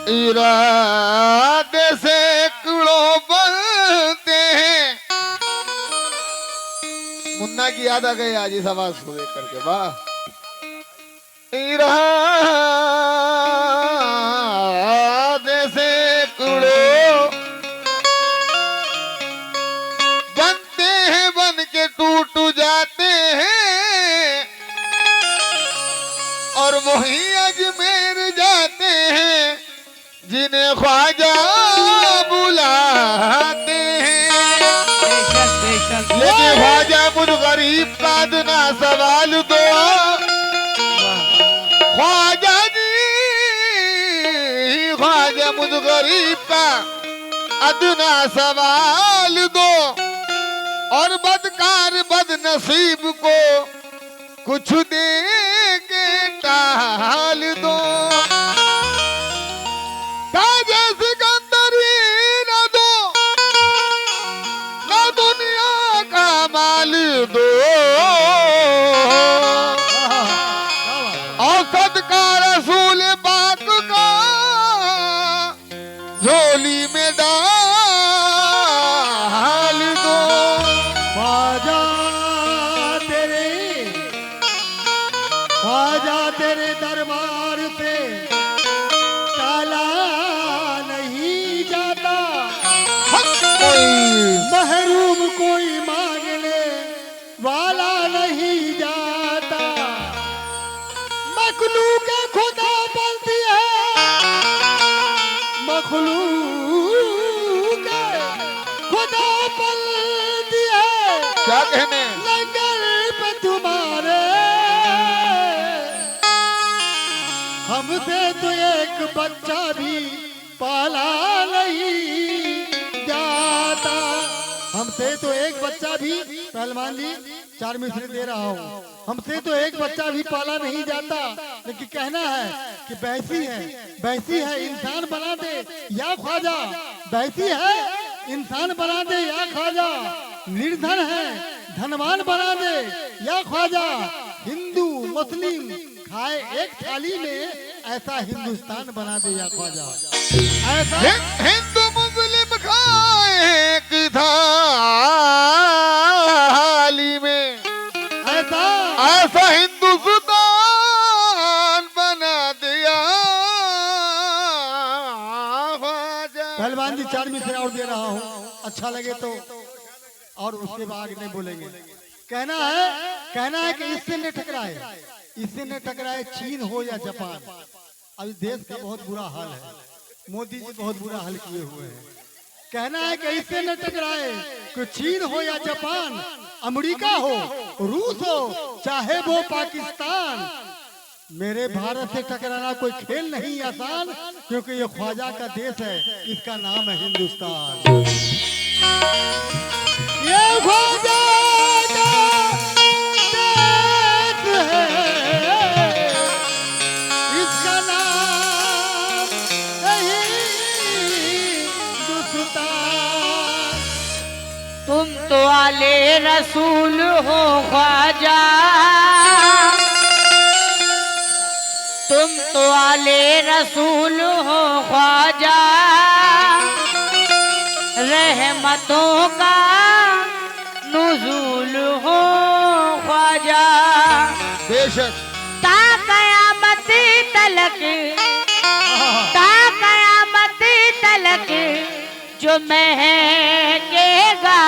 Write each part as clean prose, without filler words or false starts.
इरादे से सैकड़ों बनते हैं। मुन्ना की याद आ गई आज इस आवाज को देख करके। वाह। इरादे से सैकड़ों बनते हैं, बन के टूट जाते हैं और वही अजमेर जाते हैं जिन्हें ख्वाजा बुलाते हैं। लेकिन ख्वाजा मुझ गरीब का अदना सवाल दो, ख्वाजा जी, ख्वाजा मुझ गरीब का अदना सवाल दो और बदकार बदनसीब को कुछ दे के टाल दो। ताजे सिकंदरी न दो, न दुनिया का माल दो और सदका रसूल पाक का झोली में डाल दो। ख्वाजा तेरे दरबार से ताला नहीं जाता, महरूम कोई मांगने वाला नहीं जाता। मखलूक खुदा बनती है, मखलूक खुदा बनती है। क्या कहने लंगर पे तुम्हारे हमसे तो एक बच्चा भी पाला नहीं जाता। हमसे तो एक बच्चा भी, पहलवान जी 4 मिसरी दे रहा हूँ, हमसे तो एक बच्चा भी पाला नहीं जाता। लेकिन कहना है कि बैसी है इंसान बना दे या ख्वाजा, बैसी है इंसान बना दे या ख्वाजा, निर्धन है धनवान बना दे या ख्वाजा, हिंदू मुस्लिम खाए एक थाली में ऐसा हिंदुस्तान बना दे या ख्वाजा। ऐसा हिंदू मुस्लिम खाए एक थाली में ऐसा हिंदुस्तान बना दिया ख्वाजा। पहलवान जी 4 मिसरे और दे रहा हूँ, अच्छा लगे तो और उसके बाद नहीं बोलेंगे। कहना है कि इससे न टकराए चीन हो या जापान। अभी देश का बहुत बुरा हाल है, मोदी जी बहुत बुरा हाल किए हुए हैं। कहना है कि इससे न टकराए कि चीन हो या जापान, अमेरिका हो रूस हो चाहे वो पाकिस्तान। मेरे भारत से टकराना कोई खेल नहीं आसान, क्योंकि ये ख्वाजा का देश है, इसका नाम है हिंदुस्तान। ये ख्वाजा का देश है, इसका नाम है हिंदुस्तान। तुम तो आले रसूल हो ख्वाजा, तुम तो आले रसूल हो ख्वाजा, रहमतों का नुज़ूल हो ख्वाजा। बेशक ता क़यामत तलक, ता क़यामत तलक जो महकेगा,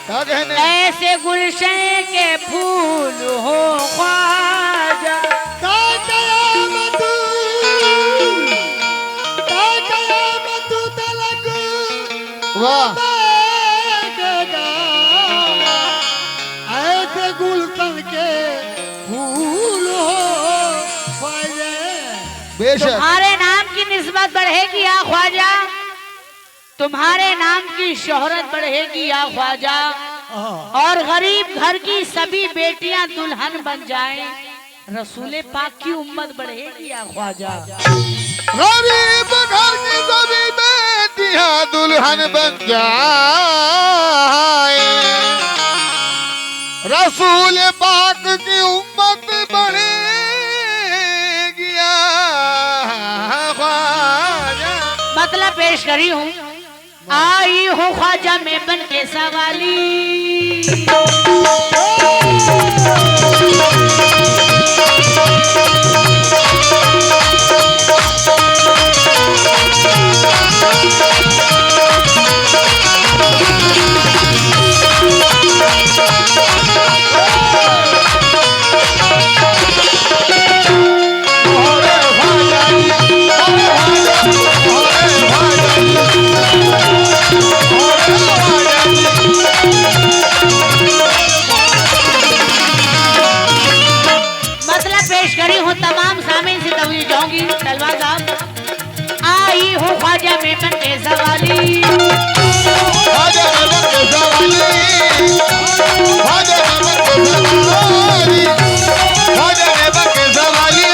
क्या कहने ऐसे गुलशन के फूल हो ख्वाजा। ता क़यामत तलक वाह महकेगा, ऐसे गुलशन के फूल हो ख्वाजा। बेशक तुम्हारे नाम की निस्बत बढ़ेगी या ख्वाजा, तुम्हारे नाम की शोहरत बढ़ेगी या ख्वाजा, और गरीब घर की सभी बेटियां दुल्हन बन जाएं, रसूले पाक की उम्मत बढ़ेगी या ख्वाजा। गरीब घर की सभी बेटियां दुल्हन बन जाए, रसूल पाक की उम्मत बढ़ेगी या करी हूँ, आई हूँ ख्वाजा में बन के सवाली। तमाम सामीन से तवज्जो चाहूंगी। पहलवान साहब, आई हूँ ख्वाजा में बन के सवाली, ख्वाजा में बन के सवाली, ख्वाजा में बन के सवाली, ख्वाजा में बन के सवाली,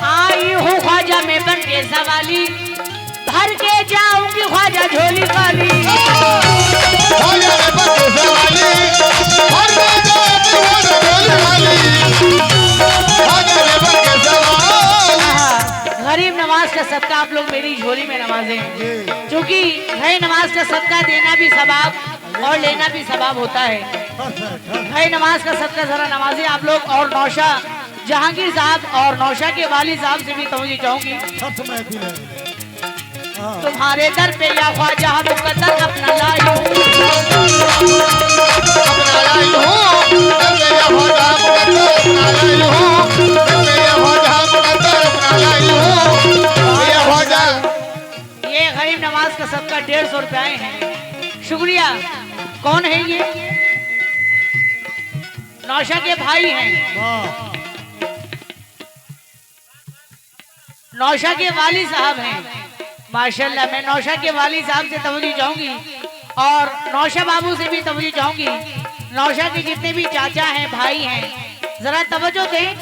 आई हूँ ख्वाजा में बन के सवाली, भर के जाऊंगी ख्वाजा झोली खाली, ख्वाजा में बन के सवाली, भर के जाऊंगी ख्वाजा झोली खाली। गरीब नवाज का सदका आप लोग मेरी झोली में नवाजें, क्योंकि है नमाज का सदका देना भी सवाब और लेना भी सवाब होता है। है नमाज का सदका जरा नवाजे आप लोग। और नौशा जहांगीर साहब और नौशा के वाली साहब से भी तवज्जो चाहूंगी। तुम्हारे दर पे या ख्वाजा मुकद्दर अपना लाई हूँ, अपना लाई हूँ, दर पे या ख्वाजा मुकद्दर अपना लाई हूँ, दर पे या ख्वाजा मुकद्दर अपना लाई हूँ, या ख्वाजा। ये गरीब नवाज का सबका 150 रुपए हैं। शुक्रिया। कौन है ये? नौशा के भाई हैं, नौशा के वाली साहब हैं। माशाल्लाह, मैं नौशा के वाली साहब से तवज्जो चाहूंगी और नौशा बाबू से भी तवज्जो चाहूंगी। नौशा के जितने भी चाचा हैं, भाई हैं, जरा तवज्जो दें।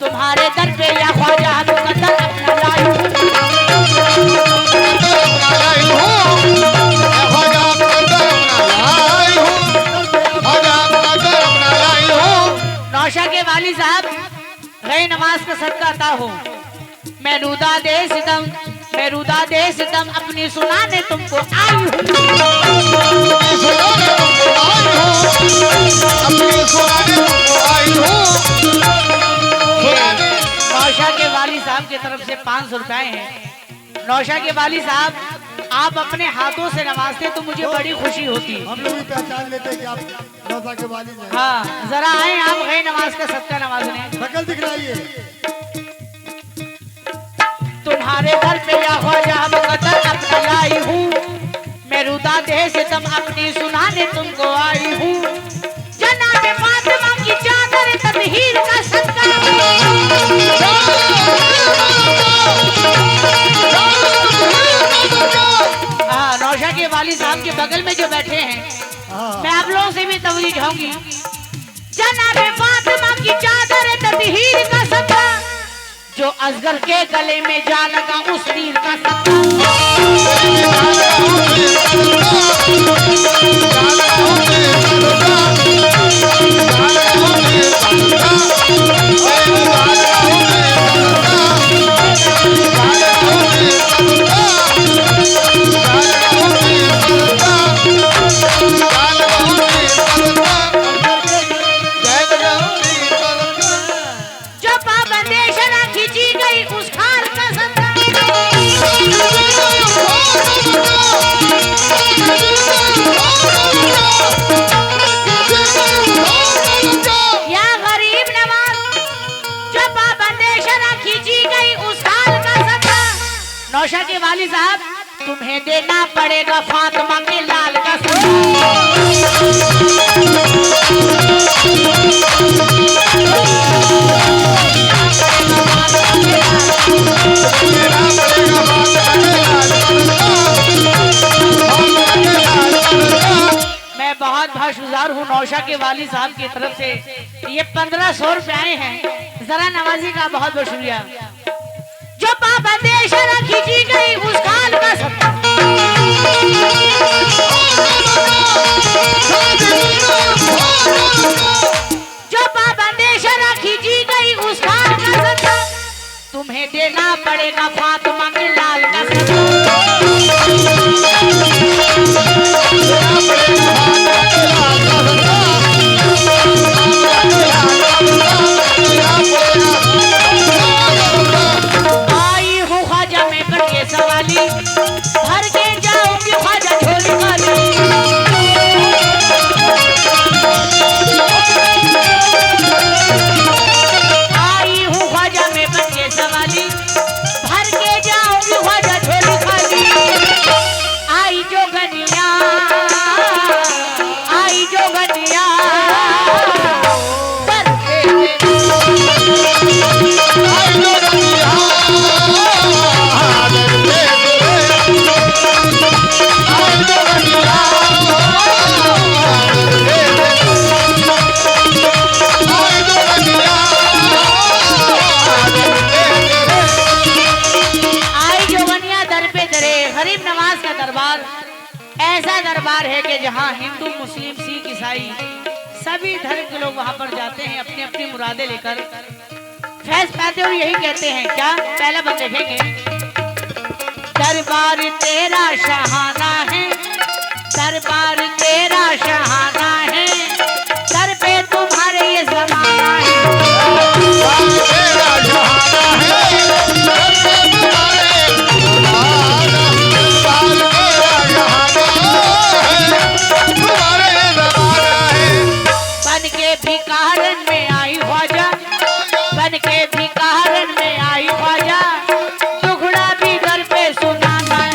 तुम्हारे दर पे या ख्वाजा मुकद्दर अपना लाई हूँ, अपना लाई हूँ, या ख्वाजा मुकद्दर अपना लाई हूँ, ख्वाजा मुकद्दर अपना लाई हूँ। नौशा के वाली साहब, गए नमाज का सदका अता हो। मैं रुदा दे सितम, मैं रुदा दे सितम अपनी सुनाने तुमको आई हूँ, अपनी सुनाने तुमको आई हूँ, अपनी सुनाने तुमको आई हूँ, सुनाने। नौशा के वाली साहब की तरफ से 500 रुपए हैं। नौशा के वाली साहब, आप अपने हाथों से नवाजते तो मुझे बड़ी खुशी होती। हम लोग भी पहचान लेते कि आप नौशा के वालिद हैं। हाँ, जरा आए आप गए नमाज का सदका नवाजने। शक्ल दिखलाइए। तुम्हारे घर पे या ख्वाजा मुकद्दर अपना लाई हूँ, मैं रुदा दे सितम अपनी सुनाने तुमको आई हूँ। जनाबे फातिमा की चादर तदहीर का सदका, नौशा के वाली साहब के बगल में जो बैठे हैं, मैं आप लोगों से भी तवज्जो चाहूंगी। जनाबे फातिमा की चादर तदहीर का सदका, जो असगर के गले में जा लगा उस तीर का सदका, जो पाबंदी शरा खींची गई उस खाल का सदका, या गरीब नवाज, जो पाबंदी शरा खींची गई उस खाल का सदका। नौशा के वाली साहब, तुम्हें देना पड़ेगा फातिमा के लाल का मैं बहुत शुक्रिया हूँ नौशा के वाली साहब की तरफ से। ये 1500 रुपए आए हैं, जरा नवाजी का बहुत बहुत शुक्रिया। जो पाबंदी शरा खींची गई उस खाल का सदका, जो पाबंदी शरा खींची गई उस खाल का सदका, तुम्हें देना पड़ेगा फातिमा के लाल का सदका। आई हूँ ख्वाजा में करके सवाली, भर के जाऊंगी ख्वाजा झोली खाली। आई हूँ ख्वाजा में करके सवाली, भर के जाऊंगी ख्वाजा झोली खाली। आई जो गनिया, आई जो गनिया, पर आई जोगनिया दर पे दरे। गरीब नवाज का दरबार ऐसा दरबार है कि जहाँ हिंदू, मुस्लिम, सिख, ईसाई सभी धर्म के लोग वहाँ पर जाते हैं अपनी अपनी मुरादें लेकर, फैज पाते और यही कहते हैं। क्या पहला बंद देखेंगे, दरबार तेरा शहाना है, दरबार तेरा शहाना है, दर पे तुम्हारे ये जमाना है। बन के भिखारन में आई ख्वाजा, बन के भिखारन में आई ख्वाजा, टुकड़ा भी घर पे सुनाना है।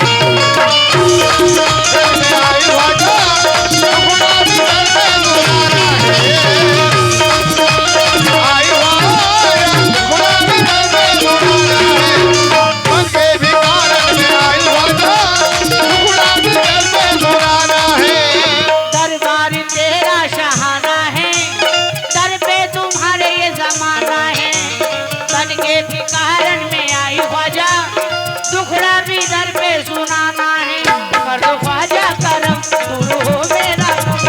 दरबार तेरा शहाना है, दर पे तुम्हारे ये जमाना है। बन के भिखारन में आई ख्वाजा, दुखड़ा भी दर पे सुनाना है। कर दो ख्वाजा करम, दूर हो मेरा गम।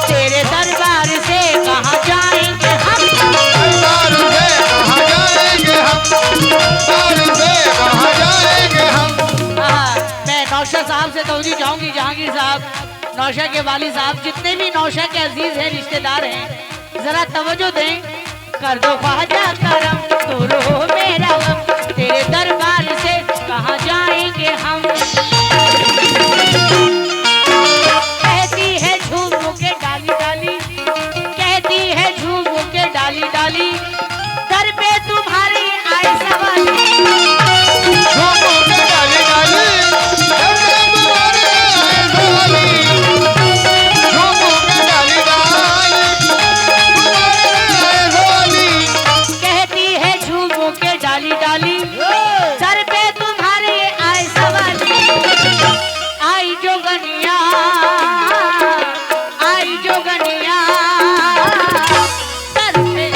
तेरे दरबार से कहाँ जाएंगे हम, मैं नौशा साहब से तवज्जो चाहूंगी, जहांगीर साहब, नौशा के वाली साहब, जितने भी नौशा के अजीज हैं, रिश्तेदार हैं, जरा तवज्जो दें। कर दो ख्वाजा करम, दूर हो मेरा गम, तेरे दरबार से कहाँ जाएंगे हम। कहती है झूम के डाली डाली, कहती है झूम के डाली डाली, दर पे तुम्हारे आए सवाली। कहती है झूमों के डाली डाली, सर पे तुम्हारे आए सवाली। आई जो गनिया, आई जो गनिया, सर पे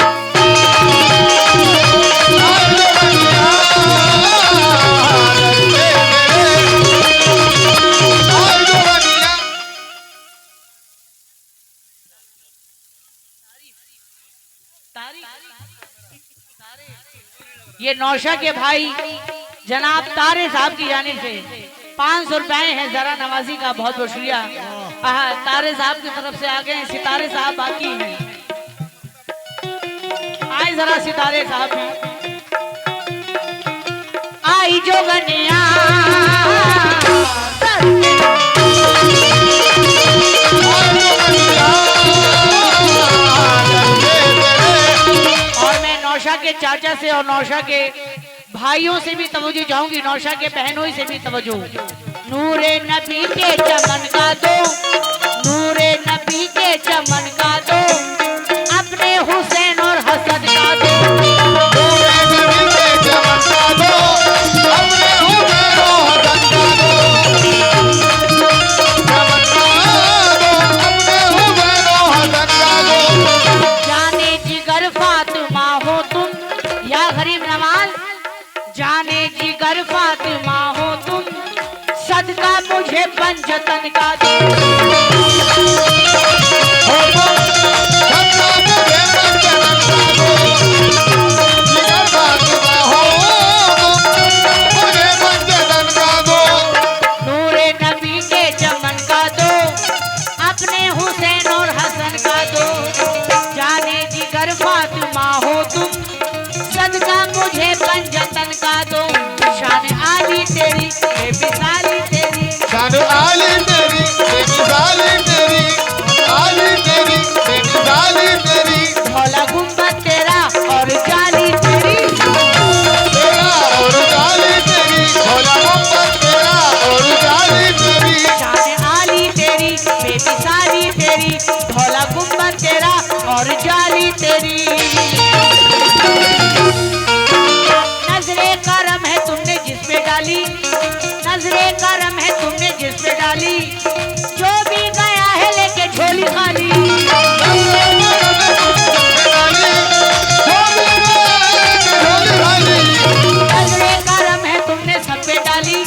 ये नौशा के भाई जनाब तारे साहब की जाने से 500 रुपए हैं जरा नवाजी का, बहुत बहुत शुक्रिया। तारे साहब की तरफ से आ गए, सितारे साहब बाकी हैं, आए जरा सितारे साहब भी। आई जो गनिया, और मैं नौशा के चाचा से और नौशा के भाइयों से भी तवज्जो चाहूंगी, नौशा के बहनों से भी तवज्जो। नूरे नबी के चमन का दो, नूरे नबी के चमन का दो, अपने हुसैन और हसन का दो। जाने जिगर फातिमा हो तुम, या गरीब नवाज, जाने जिगर फातिमा हो तुम, सदका मुझे पंजतन का दो। की सारी तेरी, धौला गुम्बद तेरा और जाली तेरी। नजरे करम है तुमने जिस पे डाली, नजरे करम है तुमने जिस पे डाली, जो भी गया है लेके झोली खाली। नजरे करम है तुमने सब पे डाली,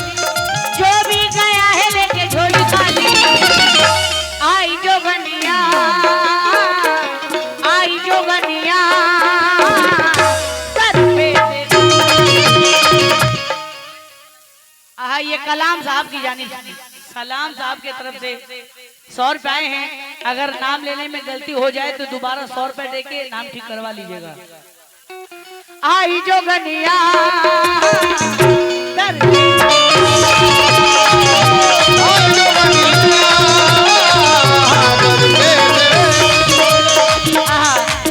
जो भी गया है लेके झोली खाली। आई जोगनिया, आई जोगनिया, सर पे ये कलाम साहब की जानी, सलाम साहब के तरफ से 100 रुपए आए हैं। अगर नाम लेने में गलती हो जाए तो दोबारा 100 रुपए देके नाम ठीक करवा लीजिएगा। आई जोगनिया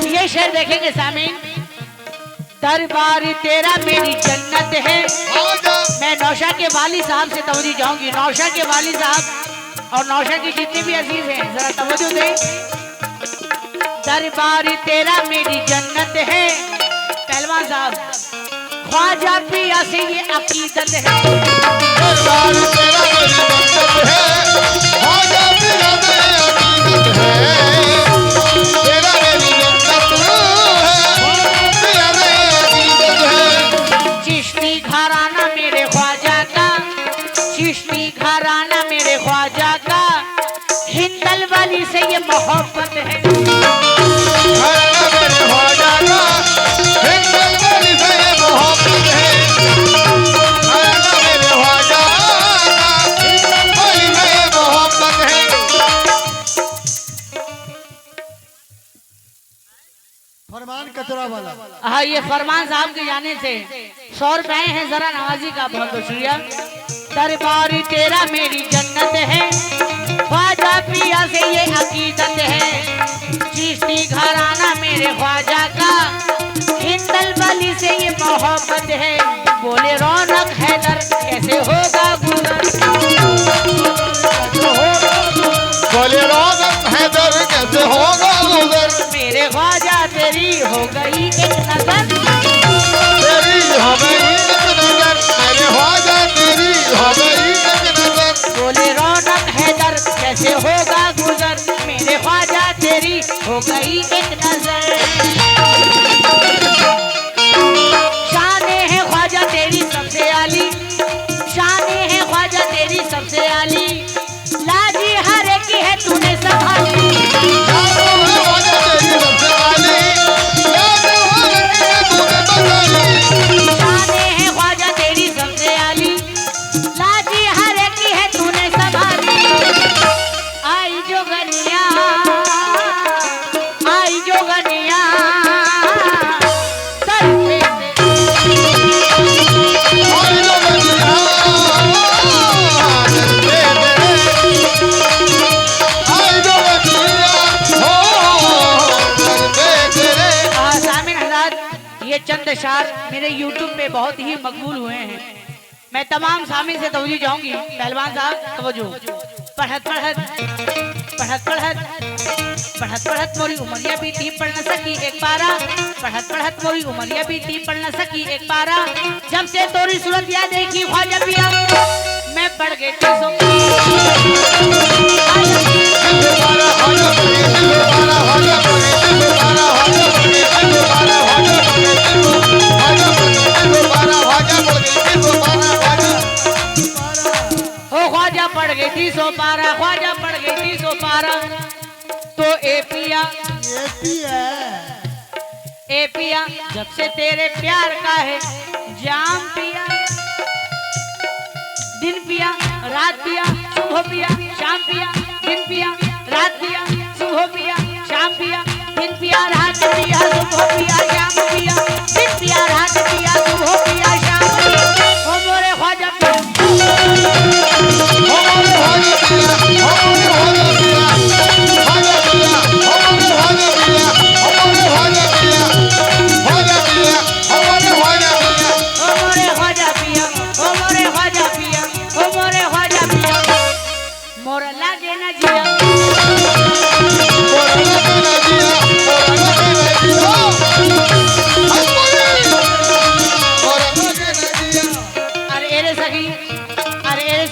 ये शेर देखेंगे सामीन। दरबार तेरा मेरी जन्नत है। मैं नौशा के वाली साहब से तवज्जो चाहूंगी, नौशा के वाली साहब और नौशा की जितने भी अजीज हैं जरा तवज्जो दें। दरबार तेरा मेरी जन्नत है, पहलवान साहब ख्वाजा पिया से ये अकीदत है। दरबार तेरा मेरी जन्नत है, ख्वाजा पिया से अकीदत है। तेरा मेरी जन्नत है, पिया से अकीदत है। चिश्ती घराना मेरे ख्वाजा का, चिश्ती घराना मेरे ख्वाजा का, हिंदल वाली से ये मोहब्बत है। घराना मेरे ख्वाजा का, हिंदल वाली से ये मोहब्बत है। घराना मेरे ख्वाजा का, हिंदल वाली से ये मोहब्बत है। फरमान कचरा वाला। हाँ, ये फरमान साहब के जाने से 100 रुपए हैं, जरा नवाजी का बहुत बहुत शुक्रिया। दरबार तेरा मेरी जन्नत है, ख्वाजा पिया से ये अकीदत है। चिश्ती घराना मेरे ख्वाजा का, हिंदल वाली से ये मोहब्बत है। बोले रौनक हैदर कैसे होगा गुजर, बोले रौनक हैदर कैसे होगा गुजर। मेरे ख्वाजा तेरी हो गई एक नजर, तेरी हो गई एक नजर, मेरे ख्वाजा तेरी हो गई एक नजर। बोले रौनक हैदर कैसे होगा गुजर, मेरे ख्वाजा तेरी हो गई एक नजर। शाने है ख्वाजा तेरी सबसे आली, शाने है ख्वाजा तेरी सबसे आली, लाजी हर एक की है तूने संभाली। शानो है ख्वाजा तेरी सबसे आली, लाजो हर एक है तूने संभाली। शाने है ख्वाजा तेरी सबसे आली, लाजी हर एक की है तूने संभाली। आई जोगनिया, आई जोगनिया, सर पे और जो बनिया दे दे, आई जो बनिया हो दे तेरे। सामिन हज़रात, ये चंद अशार मेरे YouTube पे बहुत ही मकबूल हुए हैं। मैं तमाम सामिन से तवज्जो चाहूंगी। पहलवान साहब तवज्जो। पढ़त पढ़त पढ़त पढ़त पढ़त पढ़त मोरी उमरिया बीती पढ़ न सकी एक पारा, पढ़त पढ़त मोरी उमरिया बीती पढ़ न सकी एक पारा। जब से तोरी सूरत या देखी ख्वाजा पिया, मैं पढ़ गई 312, ख्वाजा पढ़ गई 312। तो ए पिया, ए पिया जब से तेरे प्यार का है जाम पिया, दिन पिया रात पिया सुबह पिया शाम पिया, दिन पिया रात पिया सुबह पिया शाम पिया, दिन पिया रात पिया सुबह पिया शाम पिया, दिन पिया रात पिया सुबह पिया शाम पिया। ओ मोरे ख्वाजा मोर लग लागे न जिया मोरा लगे न जिया मोरा लगे न जिया मोरा लगे न जिया अरे एरे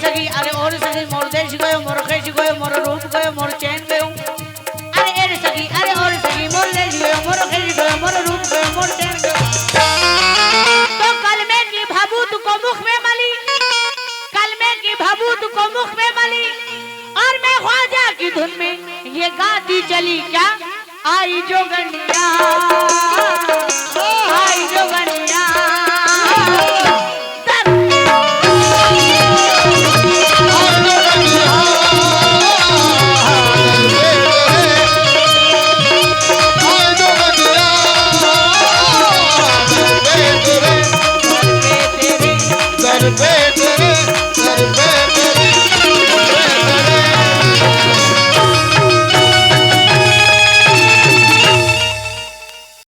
सखी अरे और सखी मोर देश गयो मोर खेश गयो मोर रूप गयो मोर चैन गयो अरे एरे सखी अरे और सखी मोर देश गयो मोर खेश गयो मोर रूप गयो मोर चैन गयो तो कलमे की भभूत को मुख में मली कलमे की भभूत को मुख में मली और मैं ख्वाजा की धुन में ये गाती चली क्या आई जोगनिया आई जोगनिया सर पे तेरे सर पे